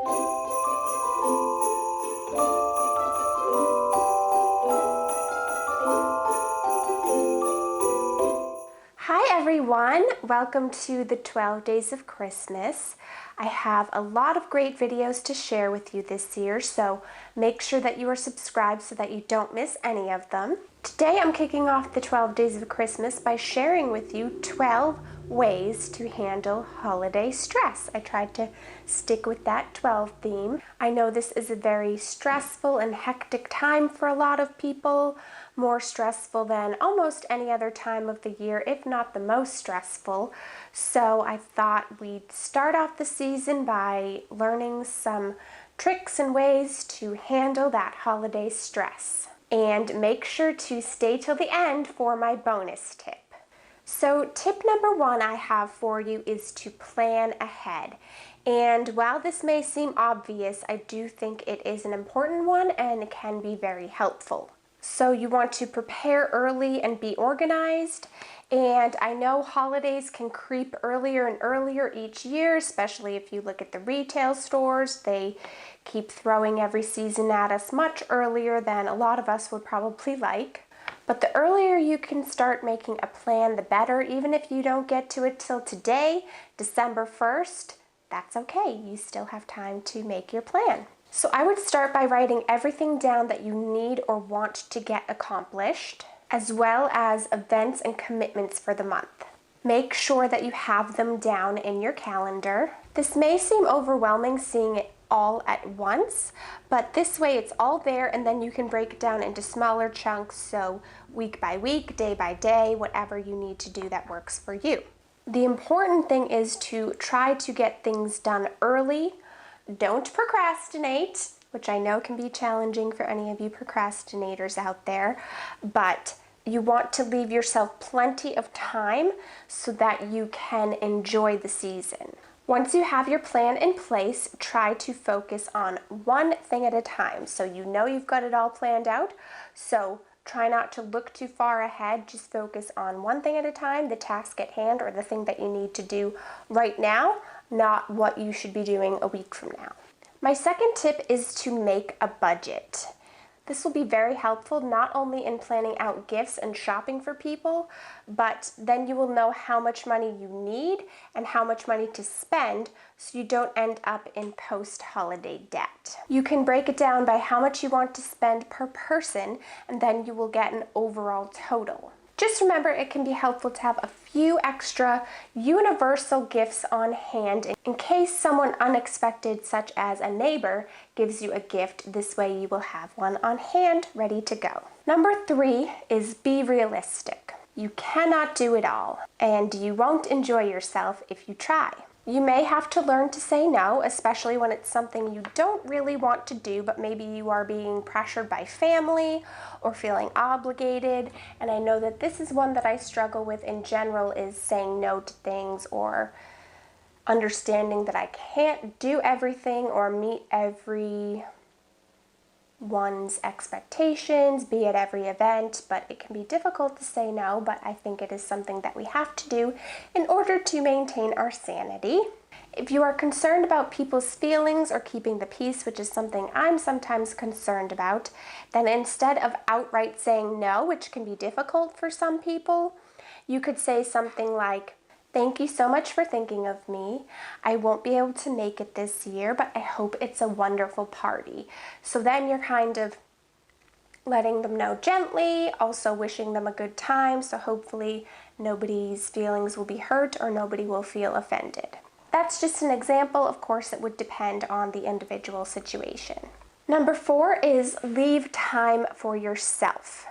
Hi everyone, welcome to the 12 Days of Christmas. I have a lot of great videos to share with you this year, so make sure that you are subscribed so that you don't miss any of them. Today I'm kicking off the 12 Days of Christmas by sharing with you 12 ways to handle holiday stress. I tried to stick with that 12 theme. I know this is a very stressful and hectic time for a lot of people, more stressful than almost any other time of the year, if not the most stressful. So I thought we'd start off the season by learning some tricks and ways to handle that holiday stress. And make sure to stay till the end for my bonus tip. So tip number 1 I have for you is to plan ahead. And while this may seem obvious, I do think it is an important one and can be very helpful. So you want to prepare early and be organized. And I know holidays can creep earlier and earlier each year, especially if you look at the retail stores. They keep throwing every season at us much earlier than a lot of us would probably like. But the earlier you can start making a plan, the better. Even if you don't get to it till today, December 1st, that's okay. You still have time to make your plan. So I would start by writing everything down that you need or want to get accomplished, as well as events and commitments for the month. Make sure that you have them down in your calendar. This may seem overwhelming seeing it all at once, but this way it's all there and then you can break it down into smaller chunks, so week by week, day by day, whatever you need to do that works for you. The important thing is to try to get things done early. Don't procrastinate, which I know can be challenging for any of you procrastinators out there, but you want to leave yourself plenty of time so that you can enjoy the season. Once you have your plan in place, try to focus on one thing at a time. So you know you've got it all planned out, so try not to look too far ahead. Just focus on one thing at a time, the task at hand or the thing that you need to do right now, not what you should be doing a week from now. My second tip is to make a budget. This will be very helpful not only in planning out gifts and shopping for people, but then you will know how much money you need and how much money to spend so you don't end up in post-holiday debt. You can break it down by how much you want to spend per person, and then you will get an overall total. Just remember, it can be helpful to have a few extra universal gifts on hand in case someone unexpected, such as a neighbor, gives you a gift. This way you will have one on hand ready to go. Number 3 is be realistic. You cannot do it all, and you won't enjoy yourself if you try. You may have to learn to say no, especially when it's something you don't really want to do, but maybe you are being pressured by family or feeling obligated. And I know that this is one that I struggle with in general, is saying no to things or understanding that I can't do everything or meet everyone's expectations, be at every event, but it can be difficult to say no, but I think it is something that we have to do in order to maintain our sanity. If you are concerned about people's feelings or keeping the peace, which is something I'm sometimes concerned about, then instead of outright saying no, which can be difficult for some people, you could say something like, "Thank you so much for thinking of me. I won't be able to make it this year, but I hope it's a wonderful party." So then you're kind of letting them know gently, also wishing them a good time, so hopefully nobody's feelings will be hurt or nobody will feel offended. That's just an example. Of course, it would depend on the individual situation. Number 4 is leave time for yourself.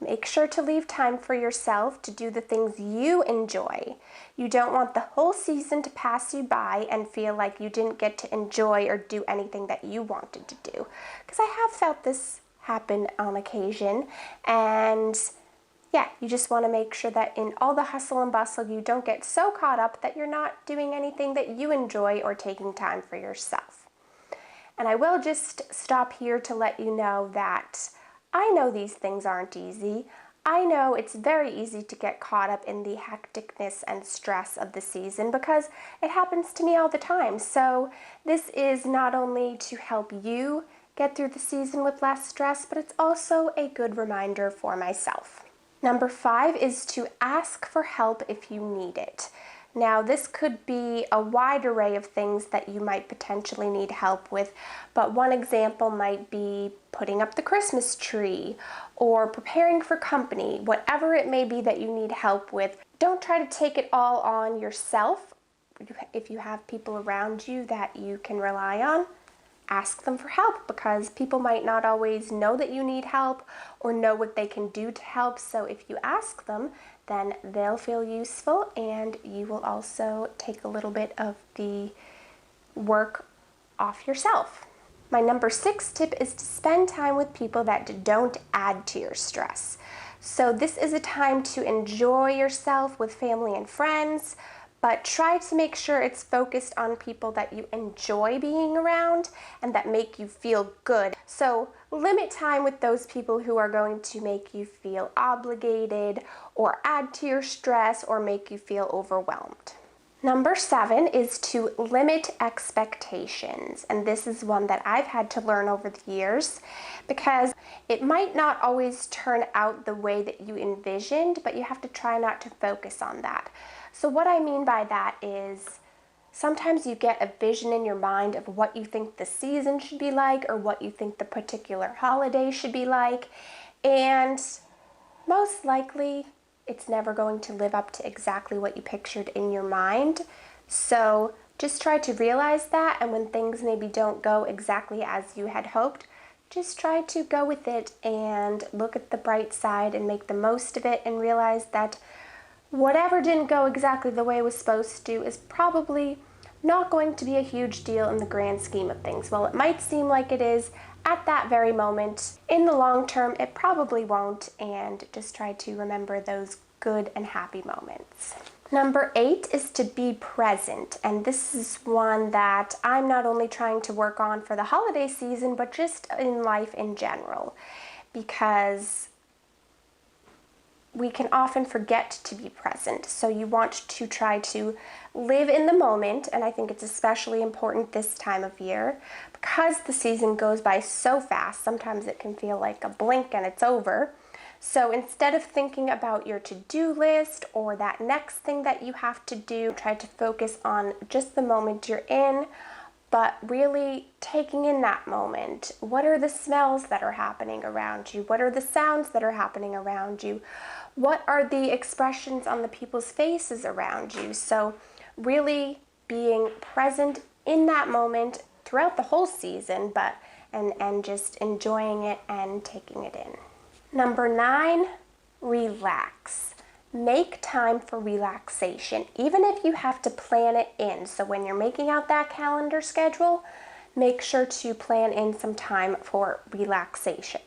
Make sure to leave time for yourself to do the things you enjoy. You don't want the whole season to pass you by and feel like you didn't get to enjoy or do anything that you wanted to do. Because I have felt this happen on occasion, and yeah, you just want to make sure that in all the hustle and bustle, you don't get so caught up that you're not doing anything that you enjoy or taking time for yourself. And I will just stop here to let you know that I know these things aren't easy. I know it's very easy to get caught up in the hecticness and stress of the season because it happens to me all the time. So this is not only to help you get through the season with less stress, but it's also a good reminder for myself. Number 5 is to ask for help if you need it. Now, this could be a wide array of things that you might potentially need help with, but one example might be putting up the Christmas tree or preparing for company, whatever it may be that you need help with. Don't try to take it all on yourself. If you have people around you that you can rely on, ask them for help, because people might not always know that you need help or know what they can do to help. So if you ask them, then they'll feel useful, and you will also take a little bit of the work off yourself. My number 6 tip is to spend time with people that don't add to your stress. So this is a time to enjoy yourself with family and friends, but try to make sure it's focused on people that you enjoy being around and that make you feel good. So limit time with those people who are going to make you feel obligated or add to your stress or make you feel overwhelmed. Number 7 is to limit expectations. And this is one that I've had to learn over the years, because it might not always turn out the way that you envisioned, but you have to try not to focus on that. So what I mean by that is sometimes you get a vision in your mind of what you think the season should be like or what you think the particular holiday should be like, and most likely it's never going to live up to exactly what you pictured in your mind. So just try to realize that, and when things maybe don't go exactly as you had hoped, just try to go with it and look at the bright side and make the most of it, and realize that whatever didn't go exactly the way it was supposed to is probably not going to be a huge deal in the grand scheme of things. While it might seem like it is at that very moment, in the long term it probably won't, and just try to remember those good and happy moments. Number 8 is to be present, and this is one that I'm not only trying to work on for the holiday season, but just in life in general, because we can often forget to be present. So you want to try to live in the moment, and I think it's especially important this time of year because the season goes by so fast. Sometimes it can feel like a blink and it's over. So instead of thinking about your to-do list or that next thing that you have to do, try to focus on just the moment you're in, but really taking in that moment. What are the smells that are happening around you? What are the sounds that are happening around you? What are the expressions on the people's faces around you? So really being present in that moment throughout the whole season, and just enjoying it and taking it in. Number 9, relax. Make time for relaxation, even if you have to plan it in. So when you're making out that calendar schedule, make sure to plan in some time for relaxation.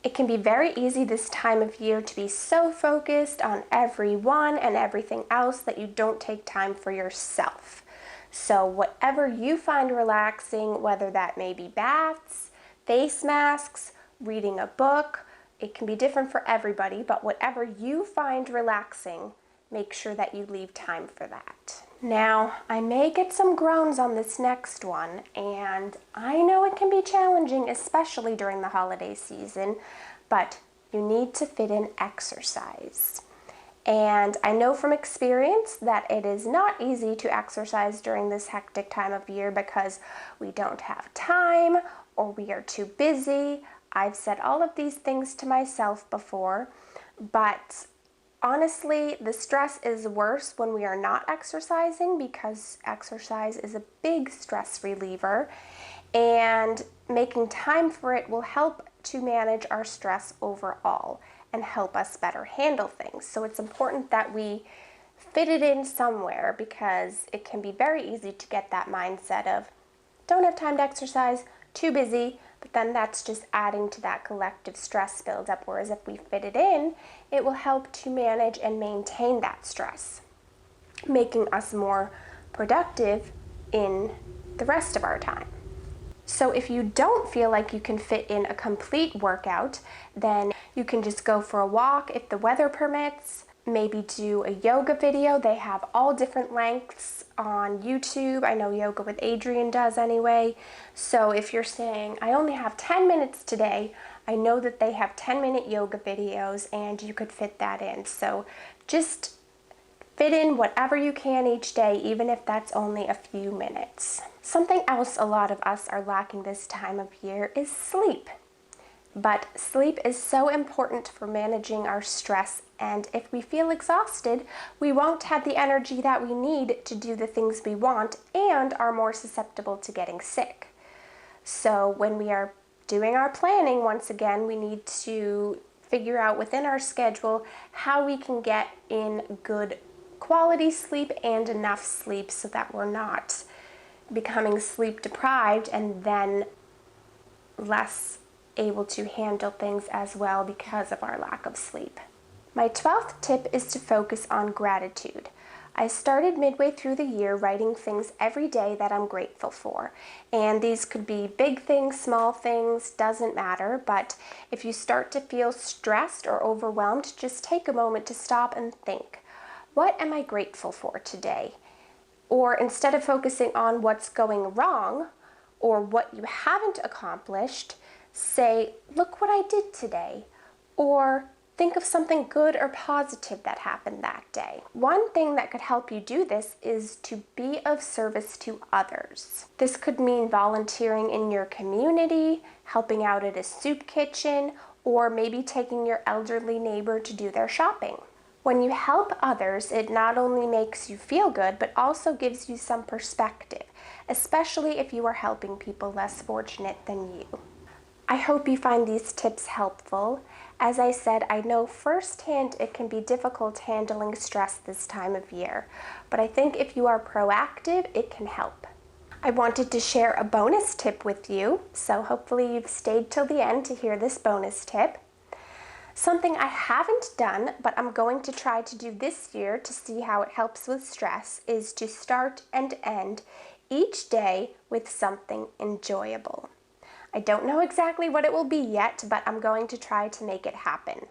It can be very easy this time of year to be so focused on everyone and everything else that you don't take time for yourself. So whatever you find relaxing, whether that may be baths, face masks, reading a book, it can be different for everybody, but whatever you find relaxing, make sure that you leave time for that. Now, I may get some groans on this next one, and I know it can be challenging, especially during the holiday season, but you need to fit in exercise. And I know from experience that it is not easy to exercise during this hectic time of year because we don't have time or we are too busy. I've said all of these things to myself before, but honestly, the stress is worse when we are not exercising, because exercise is a big stress reliever, and making time for it will help to manage our stress overall and help us better handle things. So it's important that we fit it in somewhere, because it can be very easy to get that mindset of don't have time to exercise, too busy, but then that's just adding to that collective stress buildup. Whereas if we fit it in, it will help to manage and maintain that stress, making us more productive in the rest of our time. So if you don't feel like you can fit in a complete workout, then You can just go for a walk if the weather permits. Maybe do a yoga video. They have all different lengths on YouTube. I know Yoga with Adriene does anyway. So if you're saying, I only have 10 minutes today, I know that they have 10-minute yoga videos and you could fit that in. So just fit in whatever you can each day, even if that's only a few minutes. Something else a lot of us are lacking this time of year is sleep. But sleep is so important for managing our stress, and if we feel exhausted, we won't have the energy that we need to do the things we want and are more susceptible to getting sick. So when we are doing our planning, once again, we need to figure out within our schedule how we can get in good quality sleep and enough sleep so that we're not becoming sleep deprived and then less able to handle things as well because of our lack of sleep. My 12th tip is to focus on gratitude. I started midway through the year writing things every day that I'm grateful for. And these could be big things, small things, doesn't matter. But if you start to feel stressed or overwhelmed, just take a moment to stop and think, what am I grateful for today? Or instead of focusing on what's going wrong or what you haven't accomplished, say, look what I did today. Or think of something good or positive that happened that day. One thing that could help you do this is to be of service to others. This could mean volunteering in your community, helping out at a soup kitchen, or maybe taking your elderly neighbor to do their shopping. When you help others, it not only makes you feel good, but also gives you some perspective, especially if you are helping people less fortunate than you. I hope you find these tips helpful. As I said, I know firsthand it can be difficult handling stress this time of year, but I think if you are proactive, it can help. I wanted to share a bonus tip with you, so hopefully you've stayed till the end to hear this bonus tip. Something I haven't done, but I'm going to try to do this year to see how it helps with stress, is to start and end each day with something enjoyable. I don't know exactly what it will be yet, but I'm going to try to make it happen.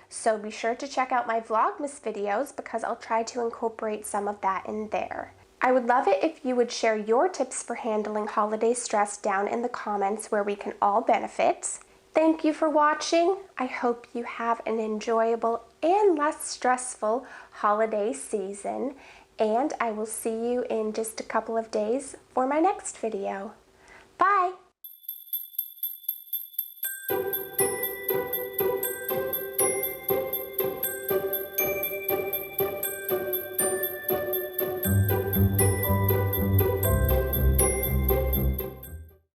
So be sure to check out my Vlogmas videos because I'll try to incorporate some of that in there. I would love it if you would share your tips for handling holiday stress down in the comments where we can all benefit. Thank you for watching. I hope you have an enjoyable and less stressful holiday season, and I will see you in just a couple of days for my next video. Bye!